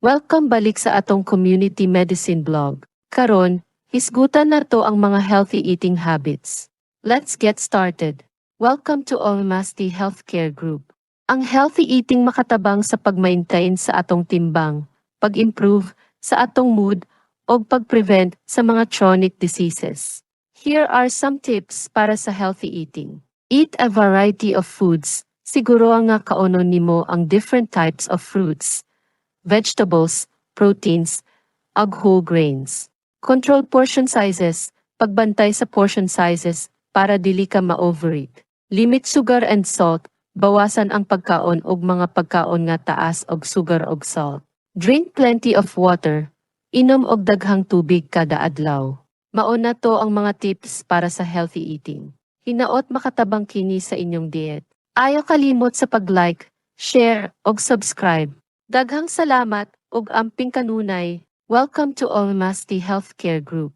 Welcome balik sa atong community medicine blog. Karon, hisgutan na to ang mga healthy eating habits. Let's get started. Welcome to Almasty Healthcare Group. Ang healthy eating makatabang sa pag-maintain sa atong timbang, pag-improve sa atong mood, o pag-prevent sa mga chronic diseases. Here are some tips para sa healthy eating. Eat a variety of foods. Siguro nga kaunon nimo ang different types of fruits, vegetables, proteins, ag whole grains. Control portion sizes, pagbantay sa portion sizes para dili ka ma-overeat. Limit sugar and salt, bawasan ang pagkaon og mga pagkaon nga taas og sugar og salt. Drink plenty of water, inom og daghang tubig kada adlaw. Mao na to ang mga tips para sa healthy eating. Hinaot makatabang kini sa inyong diet. Ayaw kalimot sa pag-like, share, og subscribe. Daghang salamat ug amping kanunay. Welcome to Almasty Healthcare Group.